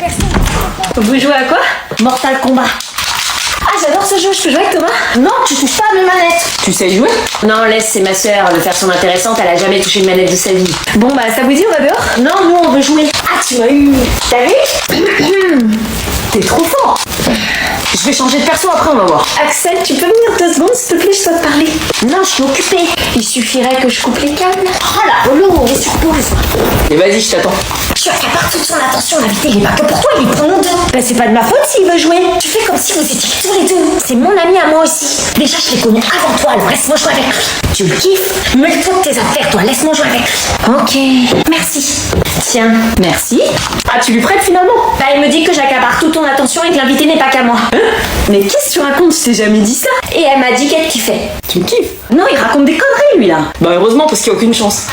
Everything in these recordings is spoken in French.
personne. Vous jouez à quoi? Mortal Kombat. Ah, j'adore ce jeu, je peux jouer avec Thomas? Non, tu touches pas à mes manettes. Tu sais jouer? Non, laisse, c'est ma sœur. Elle veut faire son intéressante, elle a jamais touché une manette de sa vie. Bon, bah, ça vous dit, on va dehors? Non, nous on veut jouer. Ah, tu m'as eu. T'as vu? T'es trop fort. Je vais changer de perso après, on va voir. Axel, tu peux venir 2 secondes, s'il te plaît, je dois te parler. Non, je suis occupée. Il suffirait que je coupe les câbles. Oh la relou, on est sur pause. Et vas-y, je t'attends. Tu accapares toute son attention, l'invité, il est pas que pour toi, il est pour nous deux. Bah, c'est pas de ma faute s'il veut jouer. Tu fais comme si vous étiez tous les deux. C'est mon ami à moi aussi. Déjà, je l'ai connu avant toi, alors laisse-moi jouer avec lui. Tu le kiffes? Mêle-toi de tes affaires, toi, laisse-moi jouer avec lui. Ok, merci. Tiens, Merci. Ah, tu lui prêtes finalement? bah, il me dit que j'accapare toute ton attention et que l'invité n'est pas qu'à moi. Mais qu'est-ce que tu racontes? Je t'ai jamais dit ça. Et elle m'a dit qu'elle kiffait. Tu me kiffes? Non, il raconte des conneries, lui, là. Bah, heureusement, parce qu'il n'y a aucune chance.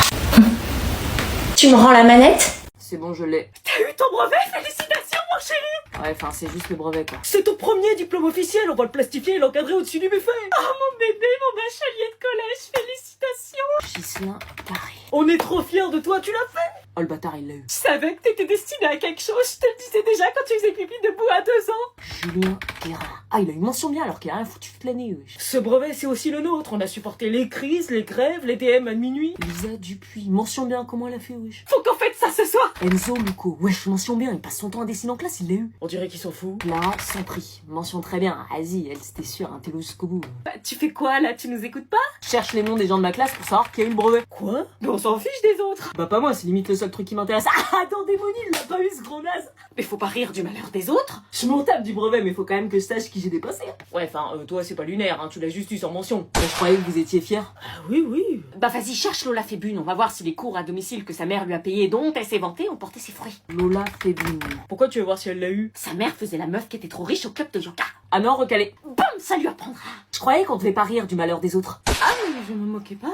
Tu me rends la manette? C'est bon, je l'ai. T'as eu ton brevet? Félicitations, mon chéri! Ouais, enfin, c'est juste le brevet, quoi. C'est ton premier diplôme officiel, on va le plastifier et l'encadrer au-dessus du buffet. Oh, mon bébé, mon bachelier de collège, félicitations! Ghislain Carré. On est trop fiers de toi, tu l'as fait! Oh, le bâtard, il l'a eu. Je savais que t'étais destiné à quelque chose, je te le disais déjà quand tu faisais pipi debout à 2 ans. Julien Guérin. Ah, il a eu mention bien alors qu'il a rien foutu toute l'année, wesh. Ce brevet, c'est aussi le nôtre, on a supporté les crises, les grèves, les DM à minuit. Lisa Dupuis. Mention bien, comment elle a fait, wesh. Faut qu'on fête ça ce soir! Enzo Luco. Wesh, mention bien, il passe son temps à dessiner en classe, il l'a eu. On dirait qu'ils sont fous. Clara sans prix. Mention très bien. Vas-y, elle, c'était sûr, un télo jusqu'au bout. Bah, tu fais quoi là? Tu nous écoutes pas? Je cherche les noms des gens de ma classe pour savoir qui a eu le brevet. Quoi? Mais on s'en fiche des autres! Bah, pas moi, c'est limite le seul truc qui m'intéresse. Ah, attends, démonie, il l'a pas eu ce gros naze! Mais faut pas rire du malheur des autres! Je m'en tape du brevet, mais faut quand même que je sache qui j'ai dépassé. Ouais, enfin, toi c'est pas lunaire, hein, tu l'as juste eu sans mention. Bah, je croyais que vous étiez fiers. Ah oui, oui. Bah, vas-y, cherche Lola Fébune, on va voir si les cours à domicile que sa mère lui a payés et dont elle s'est vantée ont porté ses fruits. Lola Fébune. Pourquoi tu veux voir si elle l'a eu? Sa mère faisait la meuf qui était trop riche au club de yoga. Ah non, recalé. Bam, ça lui apprendra. Je croyais qu'on devait pas rire du malheur des autres. Ah, mais je me moquais pas.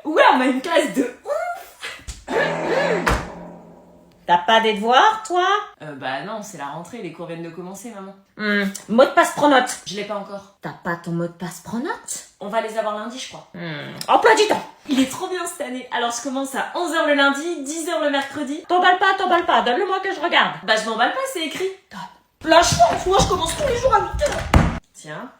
Ouais, on a une classe de T'as pas des devoirs, toi? Bah non, c'est la rentrée, les cours viennent de commencer, maman. Mot de passe pronote. Je l'ai pas encore. T'as pas ton mot de passe pronote? On va les avoir lundi, je crois. Emploi du temps. Il est trop bien cette année. Alors je commence à 11h le lundi, 10h le mercredi. T'emballes pas, donne-le-moi que je regarde. Bah je m'emballe pas, c'est écrit. La chance, moi je commence tous les jours à 8h. Tiens.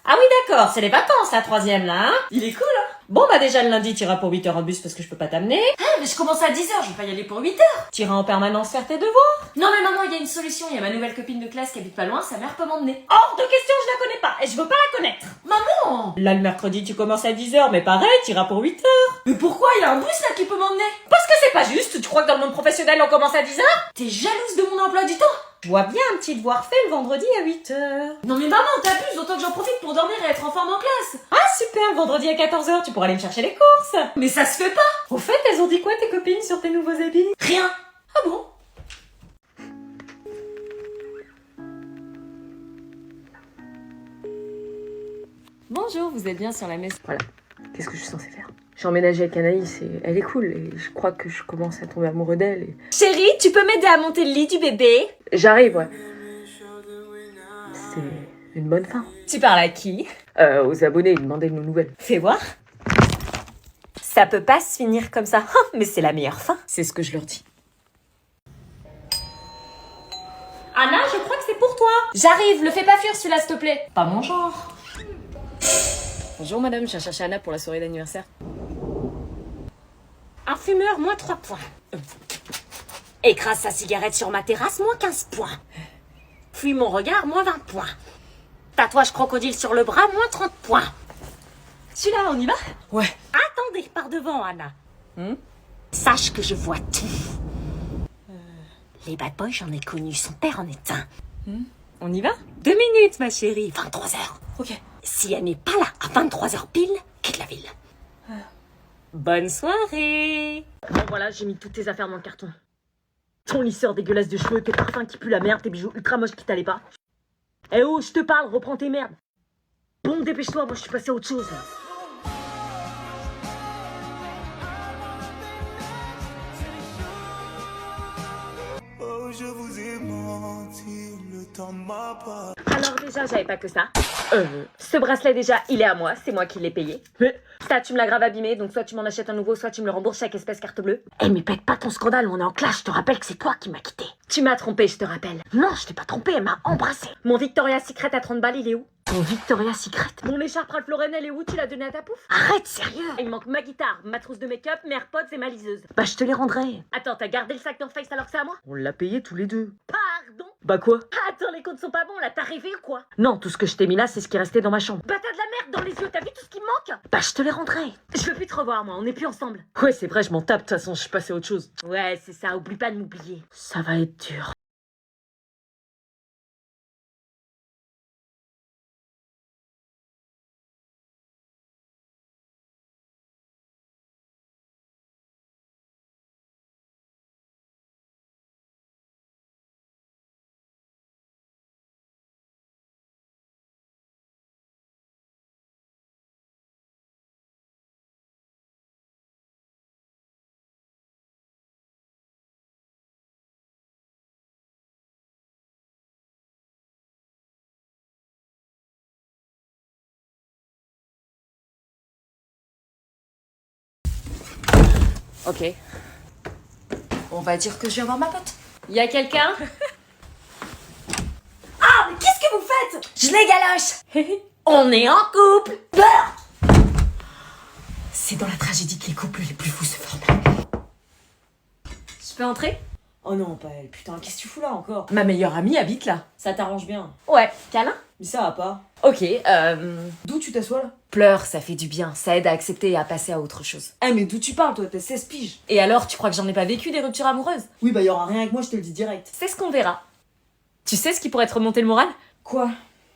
Ah oui, d'accord, c'est les vacances, la 3e, là, hein? Il est cool, hein? Bon, bah déjà, le lundi, t'iras pour 8h en bus parce que je peux pas t'amener. Ah, mais je commence à 10h, je vais pas y aller pour 8h. T'iras en permanence faire tes devoirs. Non mais maman, il y a une solution. Il y a ma nouvelle copine de classe qui habite pas loin, sa mère peut m'emmener. Hors de question, je la connais pas et je veux pas la connaître. Maman! Là, le mercredi, tu commences à 10h, mais pareil, t'iras pour 8h. Mais pourquoi? Il y a un bus là qui peut m'emmener. Parce que c'est pas juste, tu crois que dans le monde professionnel, on commence à 10h? T'es jalouse de mon emploi du temps? Je vois bien un petit devoir fait le vendredi à 8h. Non mais maman, t'abuses, autant que j'en profite pour dormir et être en forme en classe. Ah super, le vendredi à 14h, tu pourras aller me chercher les courses. Mais ça se fait pas. Au fait, elles ont dit quoi tes copines sur tes nouveaux habits? Rien. Ah bon? Bonjour, vous êtes bien sur la maison. Voilà. Qu'est-ce que je suis censée faire? J'ai emménagé avec Anaïs et elle est cool et je crois que je commence à tomber amoureux d'elle et... Chérie, tu peux m'aider à monter le lit du bébé? J'arrive, ouais. C'est une bonne fin. Tu parles à qui? Aux abonnés, ils demandaient de nos nouvelles. Fais voir. Ça peut pas se finir comme ça. Mais c'est la meilleure fin. C'est ce que je leur dis. Anna, je crois que c'est pour toi. J'arrive, le fais pas fuir celui-là, s'il te plaît. Pas mon genre. Bonjour madame, je cherche Anna pour la soirée d'anniversaire. Un fumeur, moins 3 points. Écrase sa cigarette sur ma terrasse, moins 15 points. Fuis mon regard, moins 20 points. Tatouage crocodile sur le bras, moins 30 points. Celui-là, on y va? Ouais. Attendez, par devant, Anna. Sache que je vois tout. Les bad boys, j'en ai connu. Son père en est un. On y va? 2 minutes, ma chérie. 23h. Ok. Si elle n'est pas là à 23h pile, quitte la ville. Bonne soirée. Bon voilà, j'ai mis toutes tes affaires dans le carton. Ton lisseur dégueulasse de cheveux, tes parfums qui puent la merde, tes bijoux ultra moches qui t'allaient pas. Eh oh, je te parle, reprends tes merdes. Bon, dépêche-toi, moi je suis passé à autre chose. Oh, je vous ai menti, le temps ne m'a pas. Alors déjà, j'avais pas que ça. Ce bracelet déjà, il est à moi, c'est moi qui l'ai payé. Mais Ça, tu me l'as grave abîmé, donc soit tu m'en achètes un nouveau, soit tu me le rembourses chaque espèce carte bleue. Eh mais pète pas ton scandale, on est en clash, je te rappelle que c'est toi qui m'as quitté. Tu m'as trompé, je te rappelle. Non, je t'ai pas trompé, elle m'a embrassé. Mon Victoria's Secret à 30 balles, il est où? Ton Victoria's Secret? Mon écharpe Ralph Lauren, elle est où? Tu l'as donné à ta pouf? Arrête, sérieux? Il me manque ma guitare, ma trousse de make-up, mes AirPods et ma liseuse. Bah je te les rendrai. Attends, t'as gardé le sac North Face alors que c'est à moi? On l'a payé tous les deux. Pardon? Bah quoi? Attends, les comptes sont pas bons là, t'as rêvé ou quoi? Non, tout ce que je t'ai mis là, c'est ce qui est resté dans ma chambre. Bah t'as de la merde dans les yeux, t'as vu tout ce qui me manque? Bah je te les rendrai. Je veux plus te revoir moi, on est plus ensemble. Ouais, c'est vrai, je m'en tape, de toute façon, je suis passé à autre chose. Ouais, c'est ça, oublie pas de m'oublier. Ça va être dur. Ok. On va dire que je viens voir ma pote. Y a quelqu'un? Ah, mais qu'est-ce que vous faites? Je les galoche. On est en couple. Beurre. C'est dans la tragédie que les couples les plus fous se forment. Je peux entrer? Oh non, pas elle. Putain, qu'est-ce que tu fous là encore? Ma meilleure amie habite là. Ça t'arrange bien. Ouais, câlin? Mais ça va pas. Ok, D'où tu t'assois là? pleure, ça fait du bien. Ça aide à accepter et à passer à autre chose. Eh, mais d'où tu parles, toi? T'as 16 piges. Et alors, tu crois que j'en ai pas vécu des ruptures amoureuses? Oui, bah y'aura rien avec moi, je te le dis direct. C'est ce qu'on verra. Tu sais ce qui pourrait te remonter le moral? Quoi?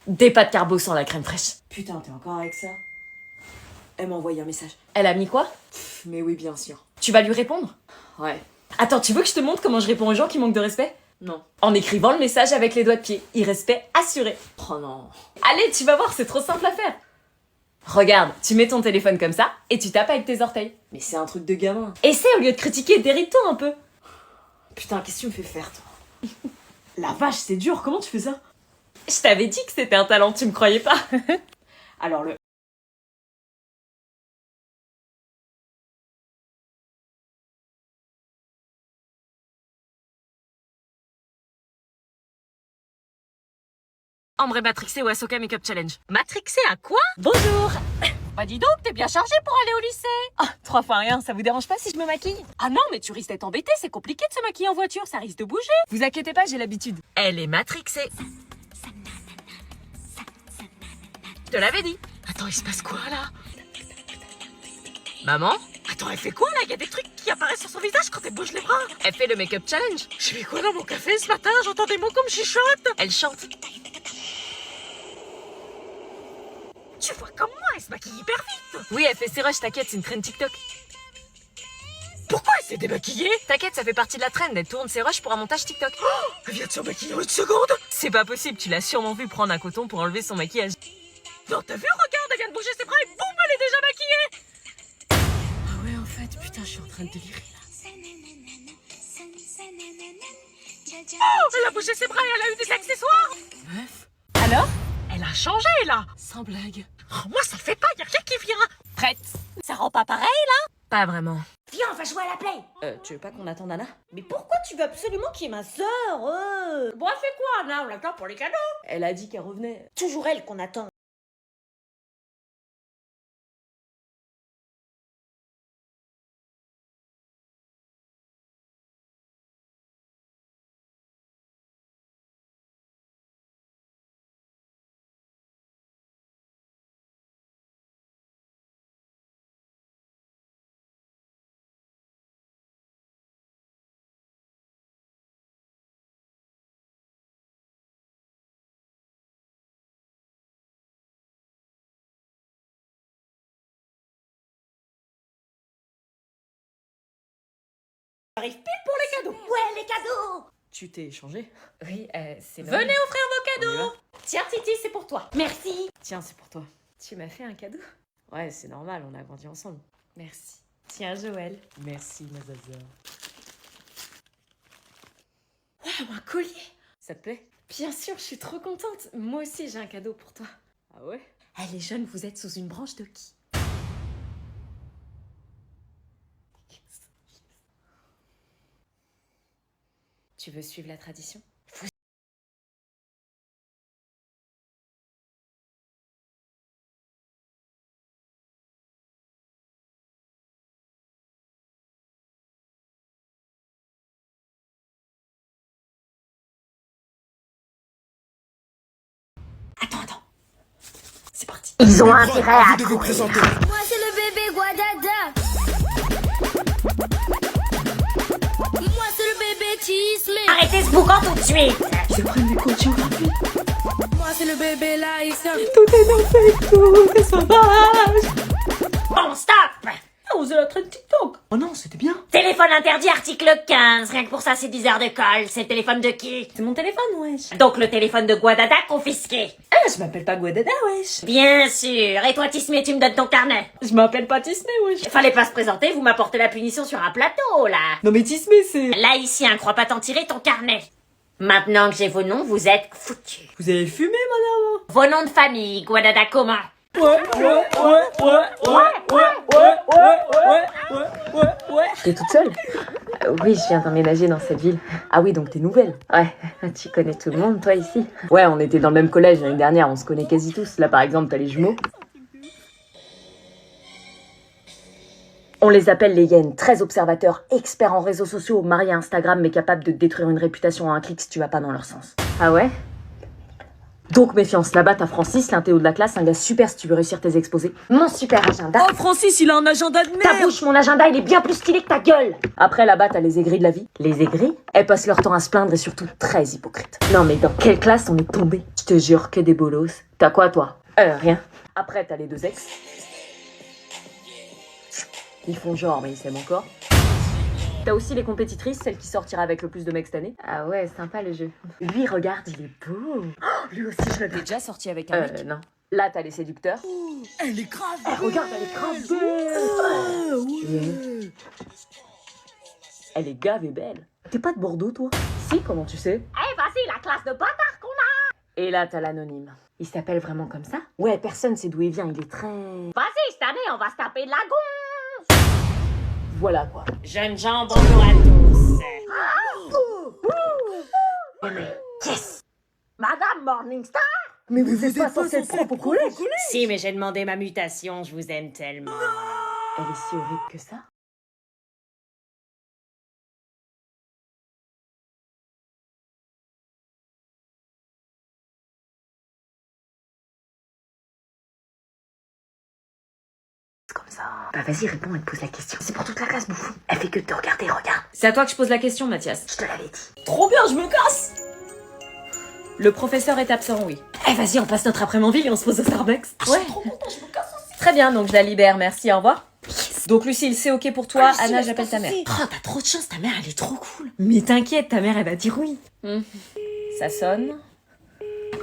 Des pâtes carbo sans la crème fraîche. Putain, t'es encore avec ça? Elle m'a envoyé un message. Elle a mis quoi? Pff, mais oui, bien sûr. Tu vas lui répondre? Ouais. Attends, tu veux que je te montre comment je réponds aux gens qui manquent de respect? Non. En écrivant le message avec les doigts de pied. Irrespect assuré. Oh non. Allez, tu vas voir, c'est trop simple à faire. Regarde, tu mets ton téléphone comme ça et tu tapes avec tes orteils. Mais c'est un truc de gamin. Essaie au lieu de critiquer, déride-toi un peu. Putain, qu'est-ce que tu me fais faire, toi? La vache, c'est dur, comment tu fais ça? Je t'avais dit que c'était un talent, tu me croyais pas? Alors le... Ambre matrixé ou Ahsoka Makeup Challenge. Matrixé à quoi? Bonjour. Bah dis donc, t'es bien chargé pour aller au lycée. Ah, 3 fois rien, ça vous dérange pas si je me maquille? Ah non, mais tu risques d'être embêté, c'est compliqué de se maquiller en voiture, ça risque de bouger. Vous inquiétez pas, j'ai l'habitude. Elle est matrixée. Je te l'avais dit. Attends, il se passe quoi là? Maman? Attends, elle fait quoi là? Il y a des trucs qui apparaissent sur son visage quand elle bouge les bras. Elle fait le make-up challenge. J'ai mis quoi dans mon café ce matin? J'entends des mots comme chuchote. Elle chante. Tu vois comme moi, elle se maquille hyper vite. Oui, elle fait ses rushs, t'inquiète, c'est une trend TikTok. Pourquoi elle s'est démaquillée? T'inquiète, ça fait partie de la trend, elle tourne ses rushs pour un montage TikTok. Elle vient de se maquiller en une seconde. C'est pas possible, tu l'as sûrement vu prendre un coton pour enlever son maquillage. Non, t'as vu? Regarde, elle vient de bouger ses bras et boum, elle est déjà maquillée. Ah ouais, en fait, putain, je suis en train de délirer là. Oh, elle a bougé ses bras et elle a eu des accessoires. Meuf. Alors? Elle a changé là. Sans blague. Oh, moi ça le fait pas, y a rien qui vient. Prête? Ça rend pas pareil là? Pas vraiment. Viens, on va jouer à la play. Tu veux pas qu'on attende Anna? Mais pourquoi tu veux absolument qu'il y ait ma sœur? Bon, elle fait quoi Anna? On l'attend pour les cadeaux. Elle a dit qu'elle revenait. Toujours elle qu'on attend. J'arrive pile pour les cadeaux. Ouais, les cadeaux. Tu t'es échangé? Oui, c'est Venez offrir vos On y cadeaux. va? Tiens Titi, c'est pour toi. Merci. Tiens, c'est pour toi. Tu m'as fait un cadeau? Ouais, c'est normal, on a grandi ensemble. Merci. Tiens, Joël. Merci, ma zaza. Oh, un collier. Ça te plaît? Bien sûr, je suis trop contente. Moi aussi, j'ai un cadeau pour toi. Ah ouais? Elle est jeune, vous êtes sous une branche de qui? Tu veux suivre la tradition? Attends. C'est parti. Ils ont intérêt à Vous devez présenter. Moi c'est le bébé Guadada. Moi c'est le bébé Chisme. Arrêtez ce boucan tout de suite. Ils apprennent des cours de géographie. Moi c'est le bébé Laïssa. Tout est dans tout est sauvage. Bon, stop. On faisait la traîne TikTok. Oh non, c'était bien. Téléphone interdit, article 15. Rien que pour ça, c'est 10 heures de colle. C'est le téléphone de qui? C'est mon téléphone, wesh. Donc le téléphone de Guadada confisqué. Ah, je m'appelle pas Guadada, wesh. Bien sûr. Et toi, Tismé, tu me donnes ton carnet. Je m'appelle pas Disney, wesh. Fallait pas se présenter, vous m'apportez la punition sur un plateau, là. Non mais Disney, c'est... Là, ici, crois pas t'en tirer ton carnet. Maintenant que j'ai vos noms, vous êtes foutus. Vous avez fumé, madame? Vos noms de famille, Guadada comment? Ouais. T'es toute seule? Oui, je viens d'emménager dans cette ville. Ah oui, donc t'es nouvelle? Ouais, tu connais tout le monde, toi, ici? Ouais, on était dans le même collège l'année dernière, on se connaît quasi tous. Là, par exemple, t'as les jumeaux. On les appelle les hyènes, très observateurs, experts en réseaux sociaux, mariés à Instagram, mais capables de détruire une réputation en un clic si tu vas pas dans leur sens. Ah ouais? Donc méfiance, là-bas t'as Francis, l'un Théo de la classe, un gars super si tu veux réussir tes exposés. Mon super agenda. Oh, Francis, il a un agenda de Ta merde. bouche, mon agenda, il est bien plus stylé que ta gueule. Après là-bas t'as les aigris de la vie. Les aigris, elles passent leur temps à se plaindre et surtout très hypocrites. Non mais dans quelle classe on est tombé? Je te jure que des bolos. T'as quoi toi? Rien. Après t'as les deux ex. Ils font genre mais ils s'aiment encore. T'as aussi les compétitrices, celle qui sortira avec le plus de mecs cette année. Ah ouais, sympa le jeu. Lui, regarde, il est beau. Oh, lui aussi, je le T'es déjà sorti avec un mec? non. Là, t'as les séducteurs. Elle est grave. Regarde, elle est grave belle. Elle est gave et belle. T'es pas de Bordeaux, toi? Si, comment tu sais? Eh, vas-y, la classe de bâtard qu'on a. Et là, t'as l'anonyme. Il s'appelle vraiment comme ça? Ouais, personne sait d'où il vient, il est très... Vas-y, cette année, on va se taper de la gonze. Voilà, quoi. Jeunes gens, bonjour à tous. Yes. Madame Morningstar. Mais vous êtes pas censé être propre au collège. Si, mais j'ai demandé ma mutation, je vous aime tellement. Elle est si horrible que ça? Comme ça. Bah vas-y, réponds, elle te pose la question. C'est pour toute la classe, bouffon. Elle fait que de te regarder, regarde. C'est à toi que je pose la question, Mathias. Je te l'avais dit. Trop bien, je me casse. Le professeur est absent, oui. Eh vas-y, on passe notre après-midi en ville et on se pose au Starbucks. Ouais. Très bien, donc je la libère, merci, au revoir. Donc Lucille, c'est ok pour toi, Anna, j'appelle ta mère. Oh, t'as trop de chance, ta mère, elle est trop cool. Mais t'inquiète, ta mère, elle va dire oui. Ça sonne.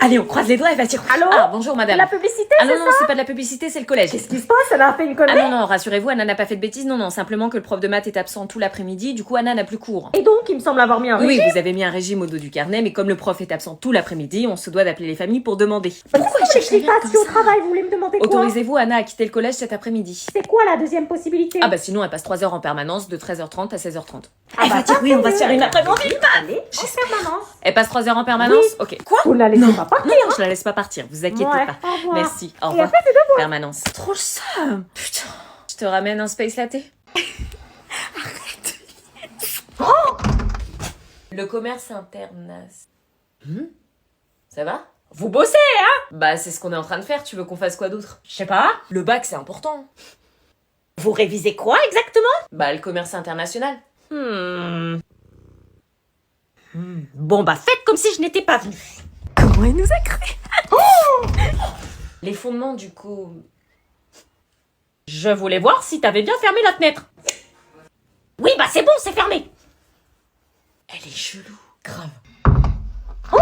Allez, on croise les doigts, elle va dire Allô? Ah, bonjour madame. La publicité, Ah non, non, c'est pas de la publicité, c'est le collège. Qu'est-ce qui se passe? Elle a fait une connerie. Ah non, non, rassurez-vous, Anna n'a pas fait de bêtises, non, non, simplement que le prof de maths est absent tout l'après-midi, du coup Anna n'a plus cours. Et donc, il me semble avoir mis un Oui, régime. vous avez mis un régime au dos du carnet, mais comme le prof est absent tout l'après-midi, on se doit d'appeler les familles pour demander. Pourquoi je suis pas si au travail? Vous voulez me demander quoi? Autorisez-vous Anna à quitter le collège cet après-midi. C'est quoi la deuxième possibilité? Ah bah sinon elle passe 3 heures en permanence de 13h30 à 16h30. Elle va dire oui, on va se faire une après-midi. Allez, En permanence. Elle passe 3 heures en permanence? Ok. Quoi? Vous ne la laissez pas partir. Non, je la laisse pas partir, vous inquiétez Ouais, pas. au revoir. Merci, au Et revoir. après, c'est devoir. Permanence. trop le seum. Putain. Je te ramène un space latte? Le commerce international. Ça va? Vous bossez, hein? Bah, c'est ce qu'on est en train de faire. Tu veux qu'on fasse quoi d'autre? Je sais pas. Le bac, c'est important. Vous révisez quoi exactement? Bah, le commerce international. Bon, bah, faites comme si je n'étais pas venue. Comment elle nous a cru? Les fondements, du coup. Je voulais voir si t'avais bien fermé la fenêtre. Oui, bah, c'est bon, c'est fermé. Elle est chelou. Grave.